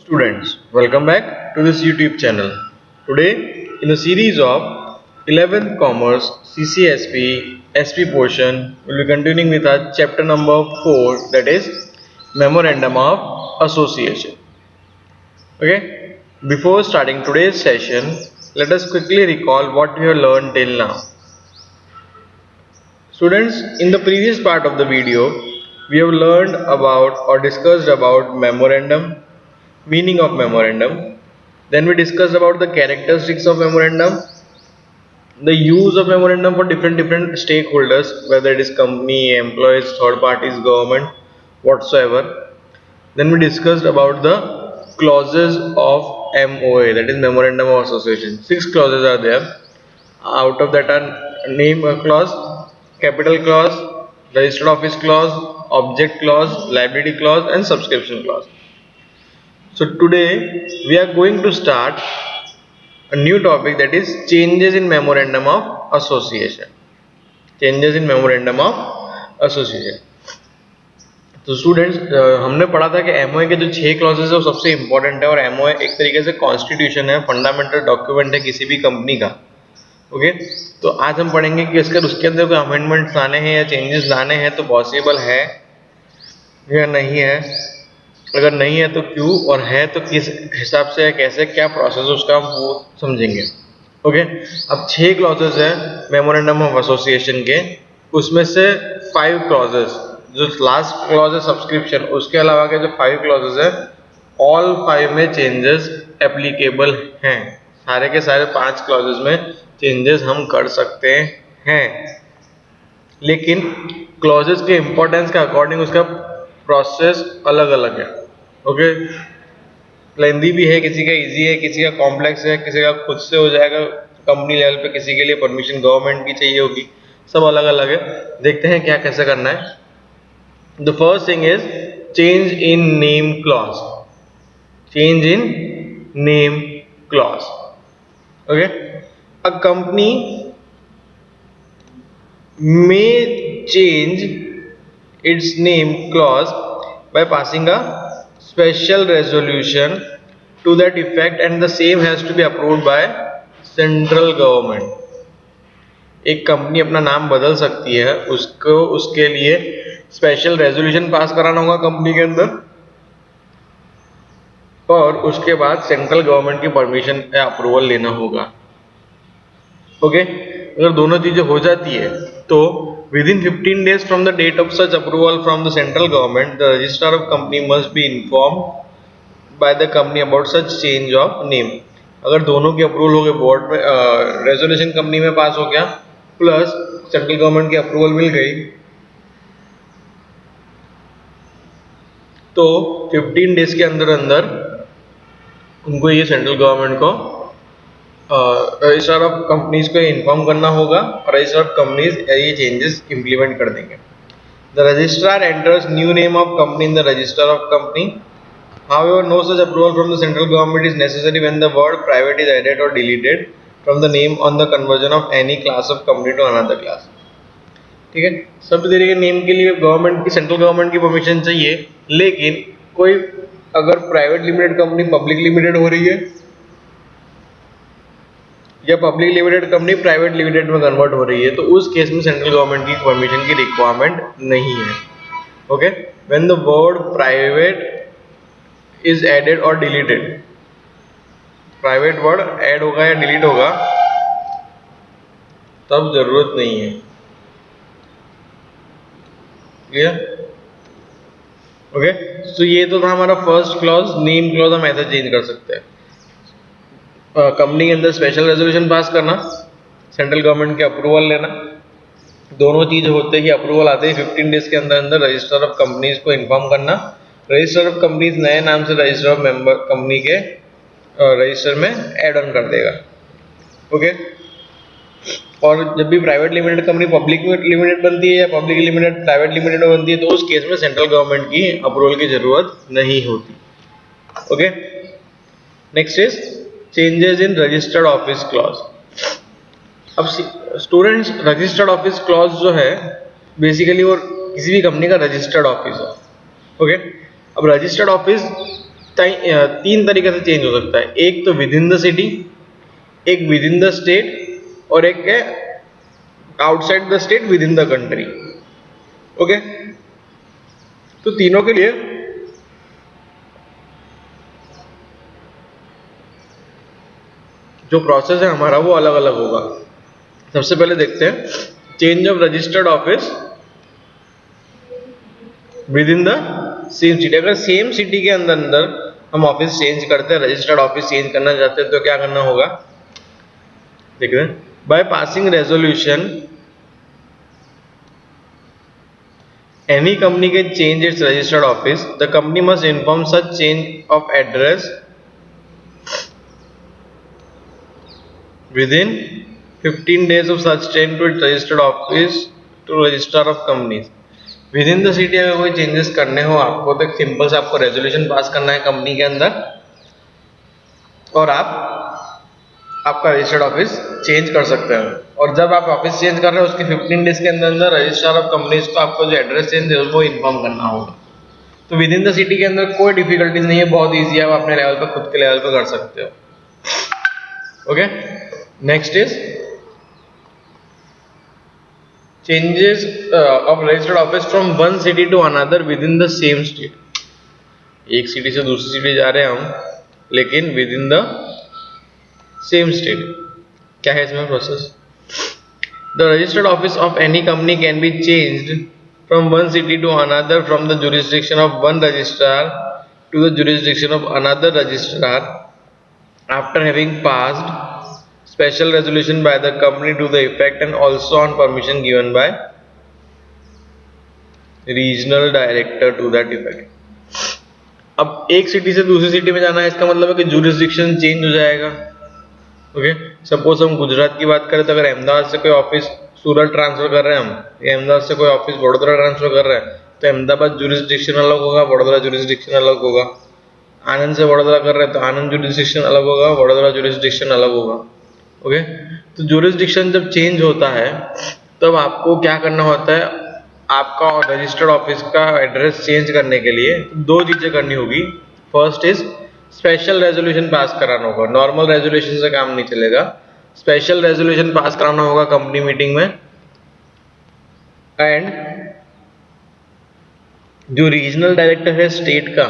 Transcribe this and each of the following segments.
Students, welcome back to this YouTube channel. Today, in the series of 11th Commerce CCSP SP portion, we'll be continuing with our chapter number 4, that is Memorandum of Association. Okay, before starting today's session, let us quickly recall what we have learned till now. Students, in the previous part of the video, we have learned about or discussed about memorandum, meaning of memorandum. Then we discussed about the characteristics of memorandum, the use of memorandum for different stakeholders, whether it is company, employees, third parties, government, whatsoever. Then we discussed about the clauses of MOA, that is Memorandum of Association. 6 clauses are there. Out of that are name clause, capital clause, registered office clause, object clause, liability clause, and subscription clause. So today we are going to start a new topic, that is changes in Memorandum of Association. Changes in Memorandum of Association. तो students हमने पढ़ा था कि MOA के जो 6 clauses है वो सबसे इंपॉर्टेंट है, और एमओए एक तरीके से कॉन्स्टिट्यूशन है, फंडामेंटल डॉक्यूमेंट है किसी भी कंपनी का. ओके, तो आज हम पढ़ेंगे कि उसके अंदर कोई अमेंडमेंट्स लाने हैं या चेंजेस लाने हैं तो पॉसिबल है या नहीं है, अगर नहीं है तो क्यों, और है तो किस हिसाब से है, कैसे, क्या प्रोसेस उसका, वो समझेंगे. ओके, अब 6 क्लॉजेस है मेमोरेंडम ऑफ एसोसिएशन के, उसमें से 5 क्लॉजेस, जो लास्ट क्लॉज है सब्सक्रिप्शन, उसके अलावा के जो 5 क्लॉजेस है, ऑल 5 में चेंजेस एप्लीकेबल हैं. सारे के सारे 5 क्लॉजेस में चेंजेस हम कर सकते हैं, लेकिन क्लॉजेस के इंपॉर्टेंस के अकॉर्डिंग उसका प्रोसेस अलग अलग है. ओके, लेंदी भी है, किसी का इजी है, किसी का कॉम्प्लेक्स है, किसी का खुद से हो जाएगा कंपनी लेवल पे, किसी के लिए परमिशन गवर्नमेंट की चाहिए होगी, सब अलग अलग है. देखते हैं क्या कैसे करना है. The first thing is change in name clause. Change in name clause. Okay, a company may change its name clause by passing a special resolution to that effect, and the same has to be approved by central government. एक company अपना नाम बदल सकती है, उसको उसके लिए special resolution pass कराना होगा कंपनी के अंदर, और उसके बाद सेंट्रल गवर्नमेंट की परमिशन या अप्रूवल लेना होगा. ओके, अगर दोनों चीजें हो जाती है तो within 15 days from the date of such approval from the central government, the registrar of company must be informed by the company about such change of name. अगर दोनों की अप्रूवल हो गए, बोर्ड में रेजोल्यूशन कंपनी में पास हो गया, plus central government की अप्रूवल मिल गई, तो 15 डेज के अंदर अंदर उनको ये सेंट्रल गवर्नमेंट को रजिस्ट्रार ऑफ कंपनीज को इन्फॉर्म करना होगा, और रजिस्ट्रार ऑफ कंपनीज ये चेंजेस इंप्लीमेंट कर देंगे. The registrar enters new name of company in the register of company. However, no such approval from the central government is necessary when the word private is added or deleted from the name on the conversion of any class of company to another class. ठीक है, सब तरीके के name के लिए government की, central government की permission चाहिए, लेकिन कोई अगर private limited company public limited हो रही है, या public limited company private limited में कन्वर्ट हो रही है, तो उस केस में सेंट्रल गवर्नमेंट की परमिशन की रिक्वायरमेंट नहीं है. Okay, when the word private is added और डिलीटेड, प्राइवेट वर्ड ऐड होगा या डिलीट होगा तब जरूरत नहीं है. क्लियर? ओके, तो ये तो था हमारा फर्स्ट क्लॉज, नेम क्लॉज हम ऐसे चेंज कर सकते हैं. कंपनी के अंदर स्पेशल रेजोल्यूशन पास करना, सेंट्रल गवर्नमेंट के अप्रूवल लेना, दोनों चीज होते ही अप्रूवल आते ही 15 डेज के अंदर अंदर रजिस्टर ऑफ कंपनीज को इन्फॉर्म करना. रजिस्टर ऑफ कंपनीज नए नाम से रजिस्टर ऑफ मेंबर कंपनी के रजिस्टर में ऐड ऑन कर देगा. ओके, और जब भी private limited company public limited बनती है या पब्लिक लिमिटेड प्राइवेट लिमिटेड बनती है, तो उस केस में सेंट्रल गवर्नमेंट की अप्रूवल की जरूरत नहीं होती. Okay, next is changes in registered office clause. अब स्टूडेंट्स, रजिस्टर्ड ऑफिस क्लॉज जो है बेसिकली वो किसी भी कंपनी का रजिस्टर्ड ऑफिस है. ओके, अब रजिस्टर्ड ऑफिस तीन तरीके से चेंज हो सकता है, एक तो विद इन द सिटी, एक विद इन द स्टेट और एक है outside the state with in the country. Okay, तो तीनों के लिए जो प्रोसेस है हमारा वो अलग अलग होगा। सबसे पहले देखते हैं change of registered office with in the same city. अगर सेम सिटी के अंदर अंदर हम ऑफिस चेंज करते हैं, रजिस्टर्ड ऑफिस चेंज करना चाहते हैं, तो क्या करना होगा, देख रहे हैं, by passing resolution any company can change it's registered office, the company must inform such change of address within 15 days of such change to its registered office to registrar of companies। With in the city अगर कोई changes करने हो आपको, तो एक simple से आपको resolution pass करना है कंपनी के अंदर और आप आपका रजिस्टर्ड ऑफिस चेंज कर सकते हैं। और जब आप ऑफिस चेंज कर रहे हैं उसके 15 डेज के अंदर अंदर रजिस्ट्रार ऑफ कंपनीज को आपको जो एड्रेस चेंज है वो इन्फॉर्म करना होगा। तो विद इन द सिटी के अंदर कोई डिफिकल्टीज नहीं है, बहुत ईजी है, आप अपने लेवल पर खुद के लेवल पर कर सकते हो। Okay, next is changes of registered office from one city to another within the same state। एक सिटी से दूसरी सिटी जा रहे हैं हम, लेकिन within the same state. क्या है इसमें process, the registered office of any company can be changed from one city to another from the jurisdiction of one registrar to the jurisdiction of another registrar after having passed special resolution by the company to the effect and also on permission given by regional director to that effect। अब एक city से दूसरी city में जाना है, इसका मतलब है कि जुरिस्डिक्शन चेंज हो जाएगा। ओके, सपोज हम गुजरात की बात करें तो अगर अहमदाबाद से कोई ऑफिस सूरत ट्रांसफर कर रहे हैं हम, या अहमदाबाद से कोई ऑफिस वडोदरा ट्रांसफर कर रहे हैं, तो अहमदाबाद जुरिस्डिक्शन अलग होगा, वडोदरा जुरिस्डिक्शन अलग होगा। आनंद से वडोदरा कर रहे हैं तो आनंद जुरिस्डिक्शन अलग होगा, वडोदरा जुरिस्डिक्शन अलग होगा। ओके, तो जुरिस्डिक्शन जब चेंज होता है तब आपको क्या करना होता है, आपका रजिस्टर्ड ऑफिस का एड्रेस चेंज करने के लिए दो चीजें करनी होगी। First is special resolution pass कराना होगा, नॉर्मल रेजोल्यूशन से काम नहीं चलेगा, स्पेशल रेजोल्यूशन पास कराना होगा कंपनी मीटिंग में। एंड जो रीजनल डायरेक्टर है स्टेट का,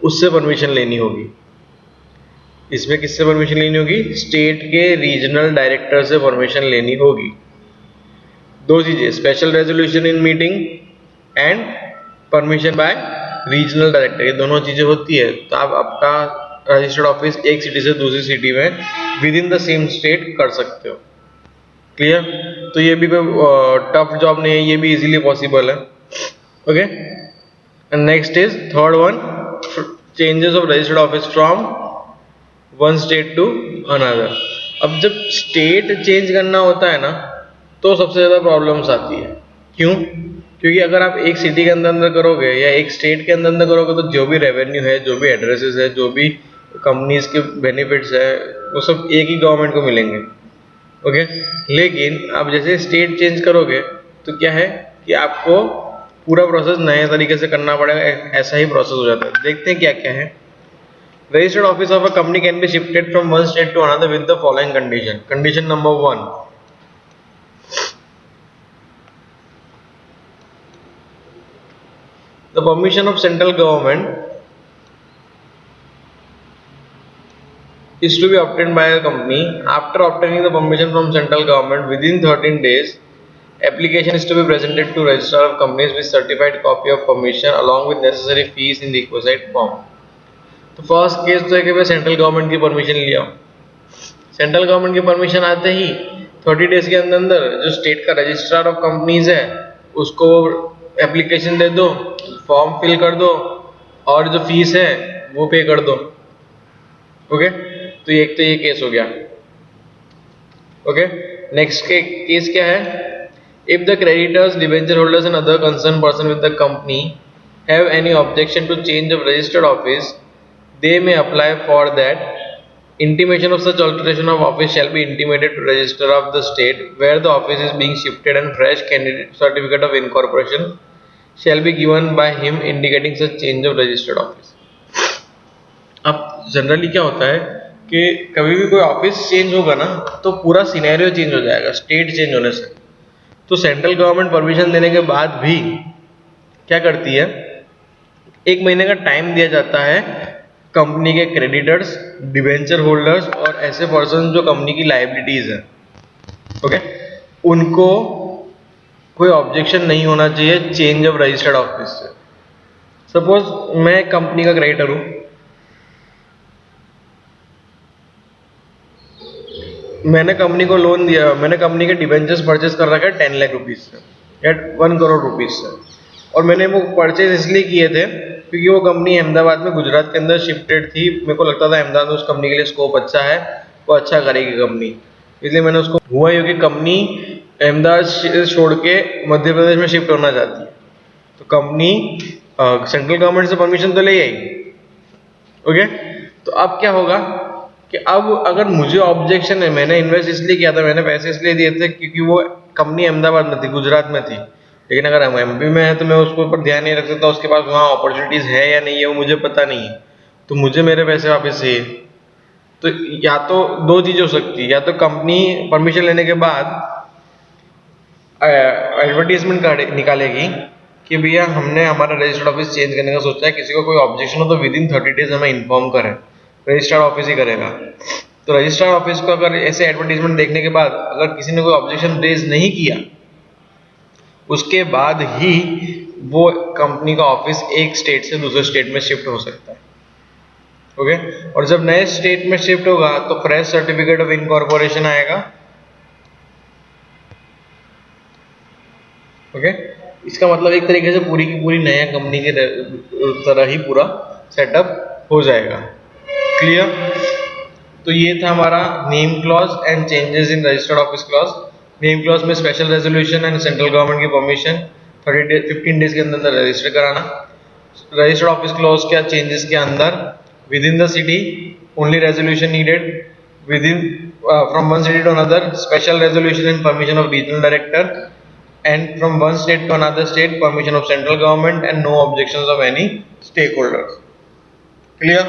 उससे परमिशन लेनी होगी। इसमें किससे परमिशन लेनी होगी, स्टेट के रीजनल डायरेक्टर से परमिशन लेनी होगी। दो चीजें, special resolution in meeting and permission by regional director, ये दोनों चीजें होती है तो आप आपका रजिस्टर्ड ऑफिस एक सिटी से दूसरी सिटी में with in the same state कर सकते हो। क्लियर, तो ये भी कोई टफ जॉब नहीं है, ये भी इजीली पॉसिबल है। Okay, and next is third one, changes of registered office from one state to another. अब जब स्टेट चेंज करना होता है ना, तो सबसे ज्यादा प्रॉब्लम्स आती है। क्यों, क्योंकि अगर आप एक सिटी के अंदर अंदर करोगे या एक स्टेट के अंदर अंदर करोगे तो जो भी रेवेन्यू है, जो भी एड्रेसेस है, जो भी कंपनीज के बेनिफिट्स है, वो सब एक ही गवर्नमेंट को मिलेंगे। ओके, लेकिन आप जैसे स्टेट चेंज करोगे तो क्या है कि आपको पूरा प्रोसेस नए तरीके से करना पड़ेगा, ऐसा ही प्रोसेस हो जाता है। देखते हैं क्या क्या है। Registered office of a company can be shifted from one state to another with the following condition। Condition number 1, the permission of central government is to be obtained by a company। After obtaining the permission from central government within 13 days, application is to be presented to registrar of companies with certified copy of permission along with necessary fees in the requisite form। तो first case तो है कि भाई central government की permission लिया, central government की permission आते ही 30 days के अंदर अंदर जो स्टेट का रजिस्ट्रार ऑफ कंपनीज है उसको एप्लीकेशन दे दो, फॉर्म फिल कर दो और जो फीस है वो पे कर दो। ओके, तो ये केस हो गया। ओके, नेक्स्ट केस क्या है, if the creditors, debenture holders and other concern person with the company have any objection to change of registered office, they may apply for that। Intimation of such alteration of office shall be intimated to register of the state where the office is being shifted and fresh candidate certificate of incorporation shall be given by him indicating such change of registered office। अब generally क्या होता है कि कभी भी कोई office change होगा ना तो पूरा सिनेरियो चेंज हो जाएगा स्टेट चेंज होने से। तो सेंट्रल गवर्नमेंट परमिशन देने के बाद भी क्या करती है, 1 महीने का टाइम दिया जाता है कंपनी के क्रेडिटर्स, डिबेंचर होल्डर्स और ऐसे पर्सन जो कंपनी की लाइबिलिटीज है, ओके, उनको कोई ऑब्जेक्शन नहीं होना चाहिए चेंज ऑफ रजिस्टर्ड ऑफिस से। सपोज मैं कंपनी का क्रेडिटर हूं, मैंने कंपनी को लोन दिया, मैंने कंपनी के डिबेंचर्स परचेज कर रखा है 10 लाख रुपीज से या 1 करोड़ रुपीज से, और मैंने वो परचेज इसलिए किए थे क्योंकि वो कंपनी अहमदाबाद में गुजरात के अंदर शिफ्टेड थी। मेरे को लगता था अहमदाबाद में उस कंपनी के लिए स्कोप अच्छा है, वो अच्छा करेगी कंपनी, इसलिए मैंने उसको। हुआ ये कि कंपनी अहमदाबाद छोड़ के मध्य प्रदेश में शिफ्ट होना चाहती है, तो कंपनी सेंट्रल गवर्नमेंट से परमिशन तो ले आई, ओके। तो अब क्या होगा कि अब अगर मुझे ऑब्जेक्शन है, मैंने इन्वेस्ट इसलिए किया था, मैंने पैसे इसलिए दिए थे क्योंकि वो कंपनी अहमदाबाद में थी, गुजरात में थी, लेकिन अगर हम एमपी में है तो मैं उसके ऊपर ध्यान नहीं रख सकता, उसके पास वहाँ अपॉर्चुनिटीज है या नहीं है वो मुझे पता नहीं है, तो मुझे मेरे पैसे वापस चाहिए। तो या तो दो चीज हो सकती है, या तो कंपनी परमिशन लेने के बाद एडवर्टीजमेंट निकालेगी कि भैया हमने हमारा रजिस्टर्ड ऑफिस चेंज करने का सोचा है, किसी को कोई ऑब्जेक्शन हो तो विद इन 30 डेज हमें इन्फॉर्म करें, रजिस्टर्ड ऑफिस ही करेगा। तो रजिस्टर्ड ऑफिस को अगर ऐसे एडवर्टीजमेंट देखने के बाद अगर किसी ने कोई ऑब्जेक्शन रेज नहीं किया, उसके बाद ही वो कंपनी का ऑफिस एक स्टेट से दूसरे स्टेट में शिफ्ट हो सकता है, ओके। और जब नए स्टेट में शिफ्ट होगा तो फ्रेश सर्टिफिकेट ऑफ इनकॉर्पोरेशन आएगा, ओके। इसका मतलब एक तरीके से पूरी की पूरी नया कंपनी के तरह ही पूरा सेटअप हो जाएगा। क्लियर? तो ये था हमारा name clause and changes in registered office clause. Name clause में special resolution and central government की परमिशन 15 डेज के अंदर रजिस्टर कराना। रजिस्टर्ड ऑफिस क्लॉज क्या चेंजेस के अंदर within the city only resolution needed, within from one city to another special resolution and permission of regional director, and from one state to another state permission of central government and no objections of any stakeholders. Clear?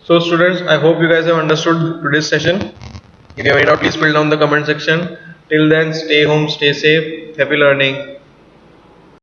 So students, I hope you guys have understood today's session. If you have any doubt, please fill down the comment section. Till then, stay home, stay safe, happy learning.